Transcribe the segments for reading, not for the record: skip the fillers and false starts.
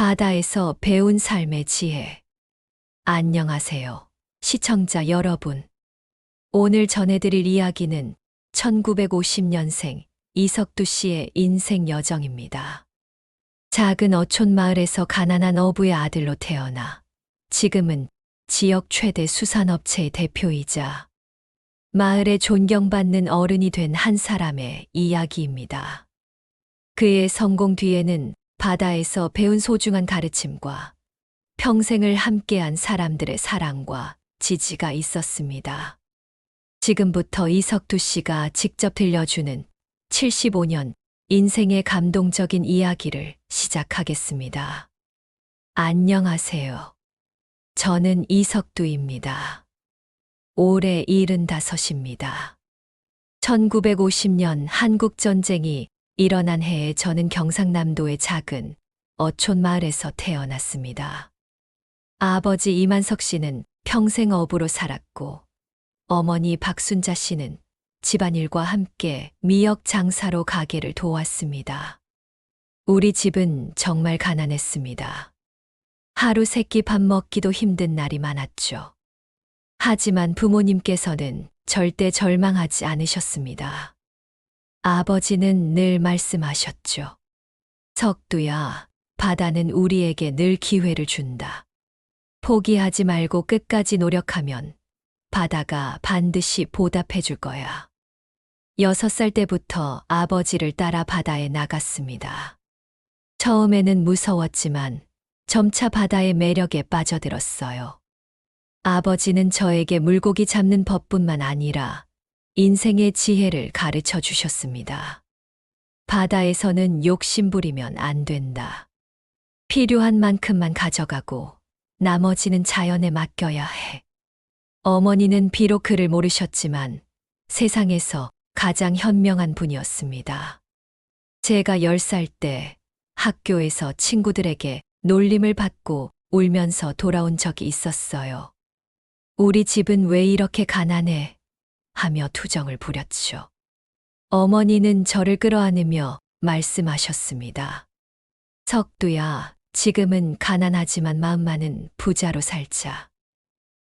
바다에서 배운 삶의 지혜. 안녕하세요, 시청자 여러분. 오늘 전해드릴 이야기는 1950년생 이석두 씨의 인생 여정입니다. 작은 어촌 마을에서 가난한 어부의 아들로 태어나 지금은 지역 최대 수산업체의 대표이자 마을에 존경받는 어른이 된 한 사람의 이야기입니다. 그의 성공 뒤에는 바다에서 배운 소중한 가르침과 평생을 함께한 사람들의 사랑과 지지가 있었습니다. 지금부터 이석두 씨가 직접 들려주는 75년 인생의 감동적인 이야기를 시작하겠습니다. 안녕하세요. 저는 이석두입니다. 올해 75입니다. 1950년 한국전쟁이 일어난 해에 저는 경상남도의 작은 어촌 마을에서 태어났습니다. 아버지 이만석 씨는 평생 어부로 살았고, 어머니 박순자 씨는 집안일과 함께 미역 장사로 가게를 도왔습니다. 우리 집은 정말 가난했습니다. 하루 세끼 밥 먹기도 힘든 날이 많았죠. 하지만 부모님께서는 절대 절망하지 않으셨습니다. 아버지는 늘 말씀하셨죠. 석두야, 바다는 우리에게 늘 기회를 준다. 포기하지 말고 끝까지 노력하면 바다가 반드시 보답해 줄 거야. 6살 때부터 아버지를 따라 바다에 나갔습니다. 처음에는 무서웠지만 점차 바다의 매력에 빠져들었어요. 아버지는 저에게 물고기 잡는 법뿐만 아니라 인생의 지혜를 가르쳐 주셨습니다. 바다에서는 욕심 부리면 안 된다. 필요한 만큼만 가져가고 나머지는 자연에 맡겨야 해. 어머니는 비록 그를 모르셨지만 세상에서 가장 현명한 분이었습니다. 제가 10살 때 학교에서 친구들에게 놀림을 받고 울면서 돌아온 적이 있었어요. 우리 집은 왜 이렇게 가난해? 하며 투정을 부렸죠. 어머니는 저를 끌어안으며 말씀하셨습니다. 석두야, 지금은 가난하지만 마음만은 부자로 살자.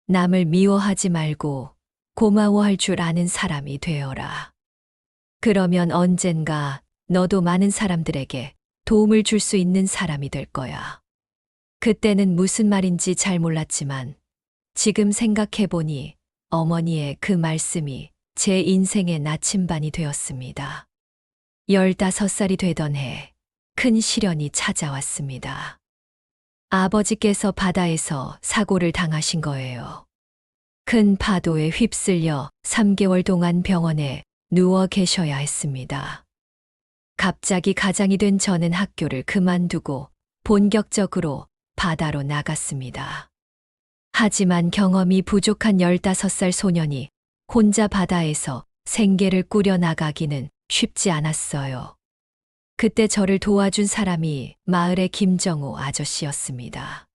남을 미워하지 말고 고마워할 줄 아는 사람이 되어라. 그러면 언젠가 너도 많은 사람들에게 도움을 줄 수 있는 사람이 될 거야. 그때는 무슨 말인지 잘 몰랐지만 지금 생각해보니 어머니의 그 말씀이 제 인생의 나침반이 되었습니다. 15살이 되던 해, 큰 시련이 찾아왔습니다. 아버지께서 바다에서 사고를 당하신 거예요. 큰 파도에 휩쓸려 3개월 동안 병원에 누워 계셔야 했습니다. 갑자기 가장이 된 저는 학교를 그만두고 본격적으로 바다로 나갔습니다. 하지만 경험이 부족한 15살 소년이 혼자 바다에서 생계를 꾸려나가기는 쉽지 않았어요. 그때 저를 도와준 사람이 마을의 김정호 아저씨였습니다.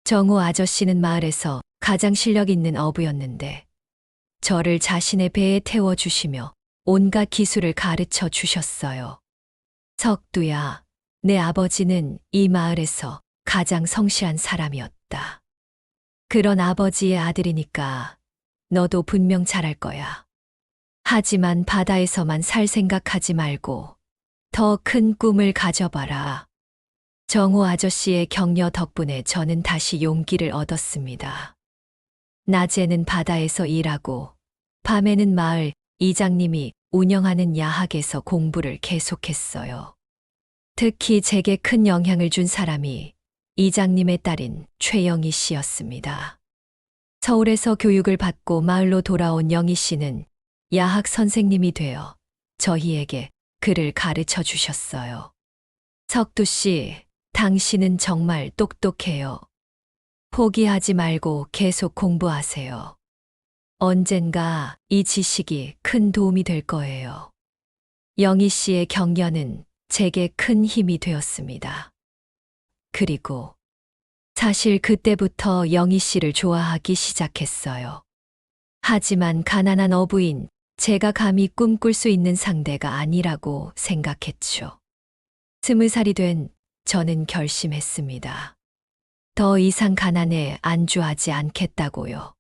정호 아저씨는 마을에서 가장 실력 있는 어부였는데 저를 자신의 배에 태워주시며 온갖 기술을 가르쳐 주셨어요. 석두야, 내 아버지는 이 마을에서 가장 성실한 사람이었다. 그런 아버지의 아들이니까 너도 분명 잘할 거야. 하지만 바다에서만 살 생각하지 말고 더 큰 꿈을 가져봐라. 정호 아저씨의 격려 덕분에 저는 다시 용기를 얻었습니다. 낮에는 바다에서 일하고 밤에는 마을 이장님이 운영하는 야학에서 공부를 계속했어요. 특히 제게 큰 영향을 준 사람이 이장님의 딸인 최영희 씨였습니다. 서울에서 교육을 받고 마을로 돌아온 영희 씨는 야학 선생님이 되어 저희에게 글을 가르쳐 주셨어요. 석두 씨, 당신은 정말 똑똑해요. 포기하지 말고 계속 공부하세요. 언젠가 이 지식이 큰 도움이 될 거예요. 영희 씨의 격려는 제게 큰 힘이 되었습니다. 그리고 사실 그때부터 영희 씨를 좋아하기 시작했어요. 하지만 가난한 어부인 제가 감히 꿈꿀 수 있는 상대가 아니라고 생각했죠. 20살이 된 저는 결심했습니다. 더 이상 가난에 안주하지 않겠다고요.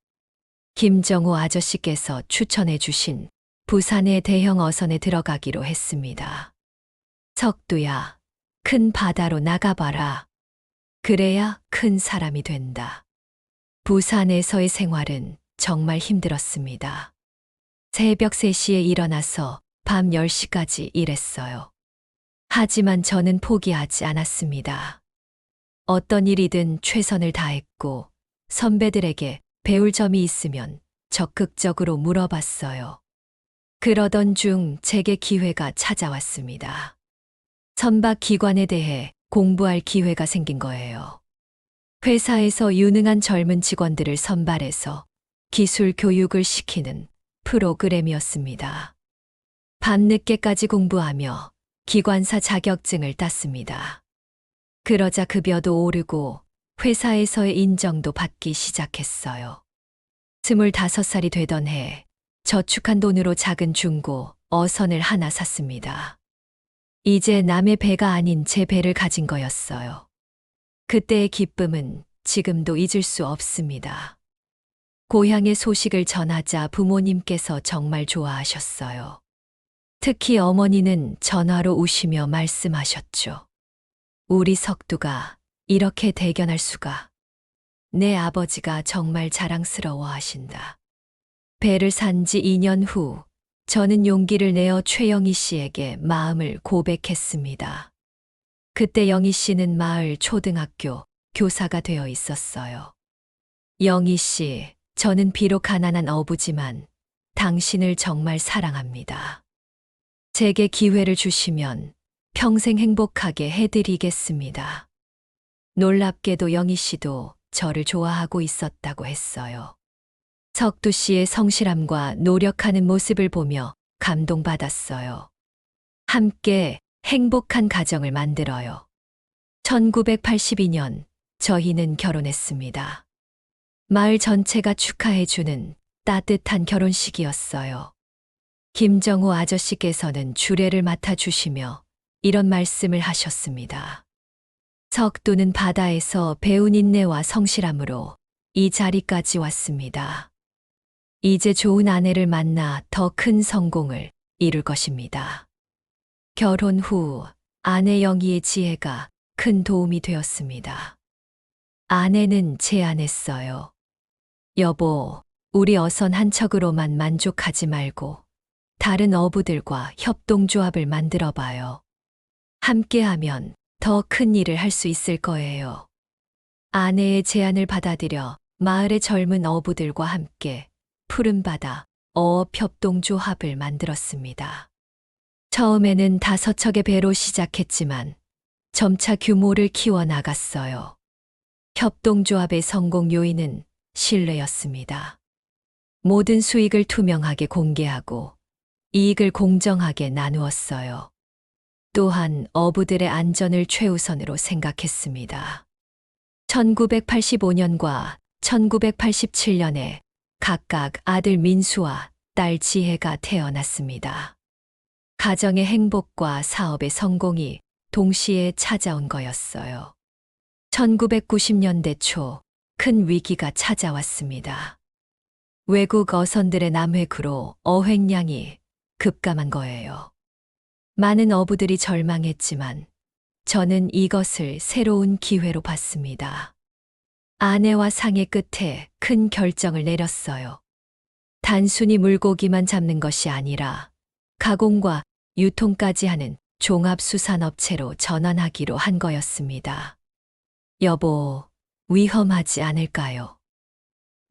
김정우 아저씨께서 추천해 주신 부산의 대형 어선에 들어가기로 했습니다. 석두야, 큰 바다로 나가봐라. 그래야 큰 사람이 된다. 부산에서의 생활은 정말 힘들었습니다. 새벽 3시에 일어나서 밤 10시까지 일했어요. 하지만 저는 포기하지 않았습니다. 어떤 일이든 최선을 다했고 선배들에게 배울 점이 있으면 적극적으로 물어봤어요. 그러던 중 제게 기회가 찾아왔습니다. 선박 기관에 대해 공부할 기회가 생긴 거예요. 회사에서 유능한 젊은 직원들을 선발해서 기술 교육을 시키는 프로그램이었습니다. 밤늦게까지 공부하며 기관사 자격증을 땄습니다. 그러자 급여도 오르고 회사에서의 인정도 받기 시작했어요. 25살이 되던 해 저축한 돈으로 작은 중고 어선을 하나 샀습니다. 이제 남의 배가 아닌 제 배를 가진 거였어요. 그때의 기쁨은 지금도 잊을 수 없습니다. 고향의 소식을 전하자 부모님께서 정말 좋아하셨어요. 특히 어머니는 전화로 우시며 말씀하셨죠. 우리 석두가 이렇게 대견할 수가. 내 아버지가 정말 자랑스러워 하신다. 배를 산 지 2년 후 저는 용기를 내어 최영희 씨에게 마음을 고백했습니다. 그때 영희 씨는 마을 초등학교 교사가 되어 있었어요. 영희 씨, 저는 비록 가난한 어부지만 당신을 정말 사랑합니다. 제게 기회를 주시면 평생 행복하게 해드리겠습니다. 놀랍게도 영희 씨도 저를 좋아하고 있었다고 했어요. 석두 씨의 성실함과 노력하는 모습을 보며 감동받았어요. 함께 행복한 가정을 만들어요. 1982년 저희는 결혼했습니다. 마을 전체가 축하해주는 따뜻한 결혼식이었어요. 김정우 아저씨께서는 주례를 맡아주시며 이런 말씀을 하셨습니다. 석두는 바다에서 배운 인내와 성실함으로 이 자리까지 왔습니다. 이제 좋은 아내를 만나 더 큰 성공을 이룰 것입니다. 결혼 후 아내 영희의 지혜가 큰 도움이 되었습니다. 아내는 제안했어요. 여보, 우리 어선 한 척으로만 만족하지 말고 다른 어부들과 협동조합을 만들어 봐요. 함께하면 더 큰 일을 할 수 있을 거예요. 아내의 제안을 받아들여 마을의 젊은 어부들과 함께 푸른바다 어업 협동조합을 만들었습니다. 처음에는 5척의 배로 시작했지만 점차 규모를 키워나갔어요. 협동조합의 성공 요인은 신뢰였습니다. 모든 수익을 투명하게 공개하고 이익을 공정하게 나누었어요. 또한 어부들의 안전을 최우선으로 생각했습니다. 1985년과 1987년에 각각 아들 민수와 딸 지혜가 태어났습니다. 가정의 행복과 사업의 성공이 동시에 찾아온 거였어요. 1990년대 초 큰 위기가 찾아왔습니다. 외국 어선들의 남획으로 어획량이 급감한 거예요. 많은 어부들이 절망했지만 저는 이것을 새로운 기회로 봤습니다. 아내와 상의 끝에 큰 결정을 내렸어요. 단순히 물고기만 잡는 것이 아니라 가공과 유통까지 하는 종합수산업체로 전환하기로 한 거였습니다. 여보, 위험하지 않을까요?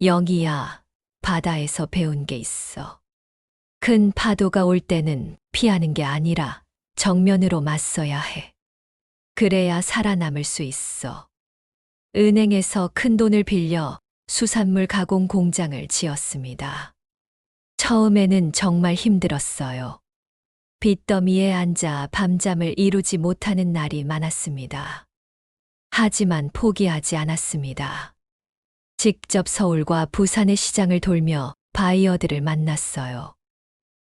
영희야, 바다에서 배운 게 있어. 큰 파도가 올 때는 피하는 게 아니라 정면으로 맞서야 해. 그래야 살아남을 수 있어. 은행에서 큰 돈을 빌려 수산물 가공 공장을 지었습니다. 처음에는 정말 힘들었어요. 빚더미에 앉아 밤잠을 이루지 못하는 날이 많았습니다. 하지만 포기하지 않았습니다. 직접 서울과 부산의 시장을 돌며 바이어들을 만났어요.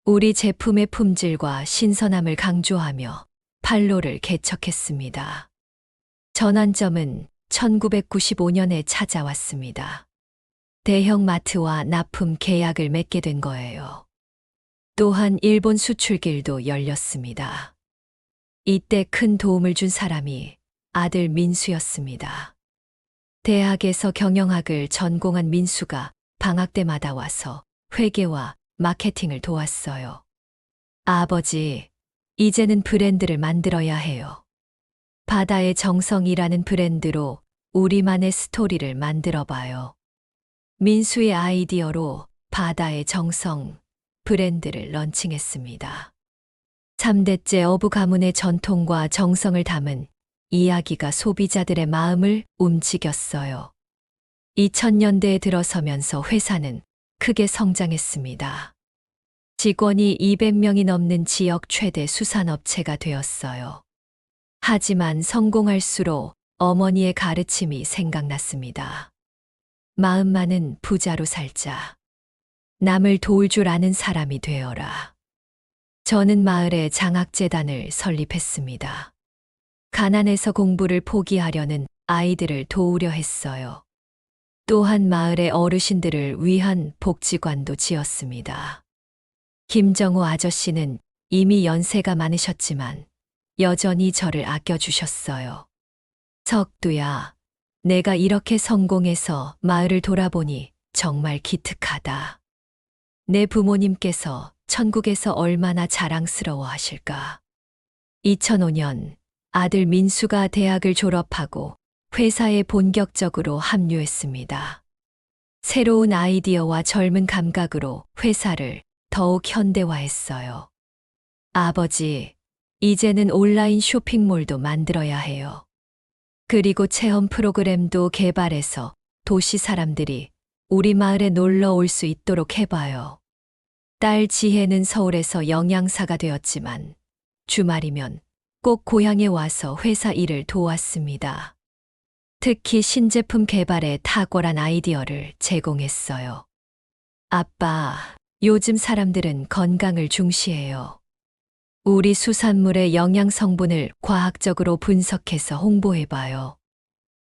우리 제품의 품질과 신선함을 강조하며 판로를 개척했습니다. 전환점은 1995년에 찾아왔습니다. 대형 마트와 납품 계약을 맺게 된 거예요. 또한 일본 수출길도 열렸습니다. 이때 큰 도움을 준 사람이 아들 민수였습니다. 대학에서 경영학을 전공한 민수가 방학 때마다 와서 회계와 마케팅을 도왔어요. 아버지, 이제는 브랜드를 만들어야 해요. 바다의 정성이라는 브랜드로 우리만의 스토리를 만들어 봐요. 민수의 아이디어로 바다의 정성 브랜드를 런칭했습니다. 3대째 어부 가문의 전통과 정성을 담은 이야기가 소비자들의 마음을 움직였어요. 2000년대에 들어서면서 회사는 크게 성장했습니다. 직원이 200명이 넘는 지역 최대 수산업체가 되었어요. 하지만 성공할수록 어머니의 가르침이 생각났습니다. 마음만은 부자로 살자. 남을 도울 줄 아는 사람이 되어라. 저는 마을에 장학재단을 설립했습니다. 가난해서 공부를 포기하려는 아이들을 도우려 했어요. 또한 마을의 어르신들을 위한 복지관도 지었습니다. 김정우 아저씨는 이미 연세가 많으셨지만 여전히 저를 아껴주셨어요. 석두야, 내가 이렇게 성공해서 마을을 돌아보니 정말 기특하다. 내 부모님께서 천국에서 얼마나 자랑스러워 하실까. 2005년 아들 민수가 대학을 졸업하고 회사에 본격적으로 합류했습니다. 새로운 아이디어와 젊은 감각으로 회사를 더욱 현대화했어요. 아버지, 이제는 온라인 쇼핑몰도 만들어야 해요. 그리고 체험 프로그램도 개발해서 도시 사람들이 우리 마을에 놀러 올 수 있도록 해봐요. 딸 지혜는 서울에서 영양사가 되었지만 주말이면 꼭 고향에 와서 회사 일을 도왔습니다. 특히 신제품 개발에 탁월한 아이디어를 제공했어요. 아빠, 요즘 사람들은 건강을 중시해요. 우리 수산물의 영양 성분을 과학적으로 분석해서 홍보해봐요.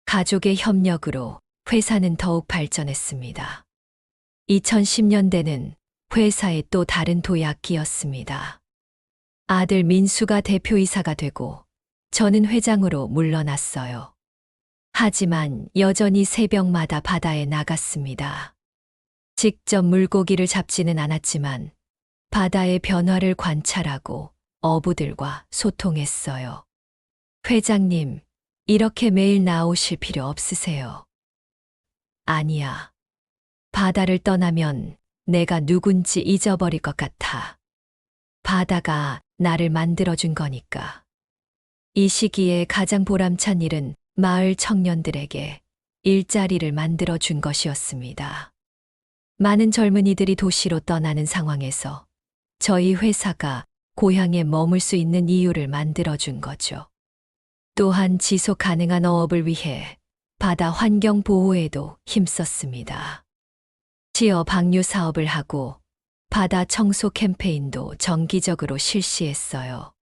가족의 협력으로 회사는 더욱 발전했습니다. 2010년대는 회사의 또 다른 도약기였습니다. 아들 민수가 대표이사가 되고 저는 회장으로 물러났어요. 하지만 여전히 새벽마다 바다에 나갔습니다. 직접 물고기를 잡지는 않았지만 바다의 변화를 관찰하고 어부들과 소통했어요. 회장님, 이렇게 매일 나오실 필요 없으세요. 아니야. 바다를 떠나면 내가 누군지 잊어버릴 것 같아. 바다가 나를 만들어준 거니까. 이 시기에 가장 보람찬 일은 마을 청년들에게 일자리를 만들어준 것이었습니다. 많은 젊은이들이 도시로 떠나는 상황에서 저희 회사가 고향에 머물 수 있는 이유를 만들어준 거죠. 또한 지속 가능한 어업을 위해 바다 환경 보호에도 힘썼습니다. 지어 방류 사업을 하고 바다 청소 캠페인도 정기적으로 실시했어요.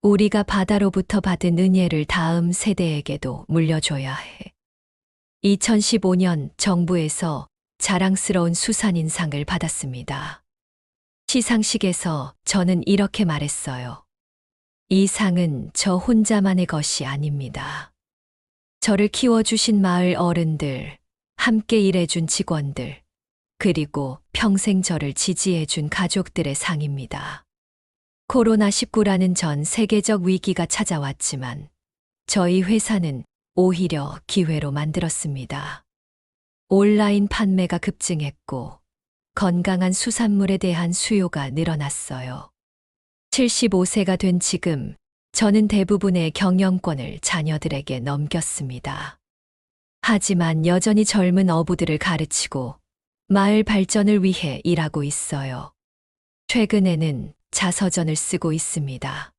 우리가 바다로부터 받은 은혜를 다음 세대에게도 물려줘야 해. 2015년 정부에서 자랑스러운 수산인상을 받았습니다. 시상식에서 저는 이렇게 말했어요. 이 상은 저 혼자만의 것이 아닙니다. 저를 키워주신 마을 어른들, 함께 일해준 직원들, 그리고 평생 저를 지지해준 가족들의 상입니다. 코로나19라는 전 세계적 위기가 찾아왔지만 저희 회사는 오히려 기회로 만들었습니다. 온라인 판매가 급증했고 건강한 수산물에 대한 수요가 늘어났어요. 75세가 된 지금 저는 대부분의 경영권을 자녀들에게 넘겼습니다. 하지만 여전히 젊은 어부들을 가르치고 마을 발전을 위해 일하고 있어요. 최근에는 자서전을 쓰고 있습니다.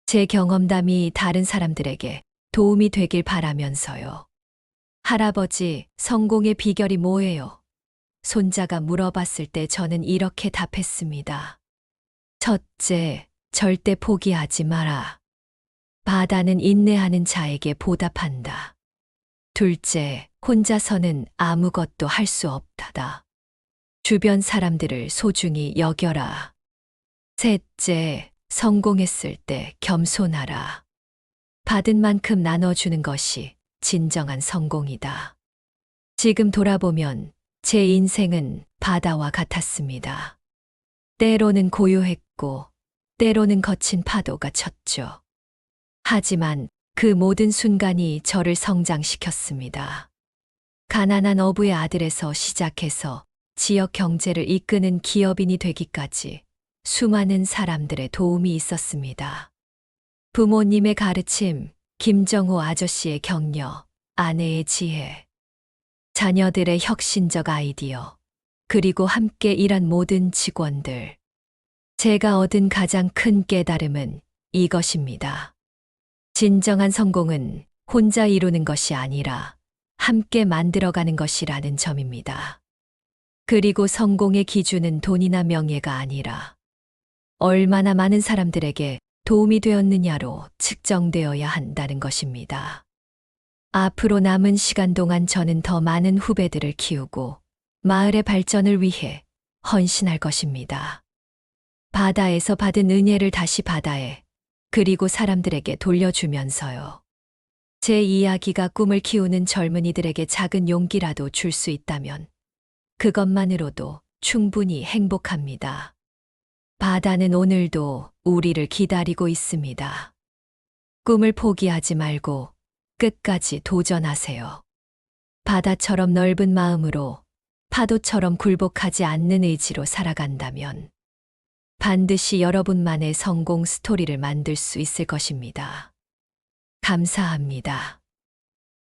제 경험담이 다른 사람들에게 도움이 되길 바라면서요. 할아버지, 성공의 비결이 뭐예요? 손자가 물어봤을 때 저는 이렇게 답했습니다. 첫째, 절대 포기하지 마라. 바다는 인내하는 자에게 보답한다. 둘째, 혼자서는 아무것도 할 수 없다. 주변 사람들을 소중히 여겨라. 셋째, 성공했을 때 겸손하라. 받은 만큼 나눠주는 것이 진정한 성공이다. 지금 돌아보면 제 인생은 바다와 같았습니다. 때로는 고요했고, 때로는 거친 파도가 쳤죠. 하지만 그 모든 순간이 저를 성장시켰습니다. 가난한 어부의 아들에서 시작해서 지역 경제를 이끄는 기업인이 되기까지 수많은 사람들의 도움이 있었습니다. 부모님의 가르침, 김정호 아저씨의 격려, 아내의 지혜, 자녀들의 혁신적 아이디어, 그리고 함께 일한 모든 직원들. 제가 얻은 가장 큰 깨달음은 이것입니다. 진정한 성공은 혼자 이루는 것이 아니라 함께 만들어가는 것이라는 점입니다. 그리고 성공의 기준은 돈이나 명예가 아니라 얼마나 많은 사람들에게 도움이 되었느냐로 측정되어야 한다는 것입니다. 앞으로 남은 시간 동안 저는 더 많은 후배들을 키우고 마을의 발전을 위해 헌신할 것입니다. 바다에서 받은 은혜를 다시 바다에, 그리고 사람들에게 돌려주면서요. 제 이야기가 꿈을 키우는 젊은이들에게 작은 용기라도 줄 수 있다면 그것만으로도 충분히 행복합니다. 바다는 오늘도 우리를 기다리고 있습니다. 꿈을 포기하지 말고 끝까지 도전하세요. 바다처럼 넓은 마음으로, 파도처럼 굴복하지 않는 의지로 살아간다면 반드시 여러분만의 성공 스토리를 만들 수 있을 것입니다. 감사합니다.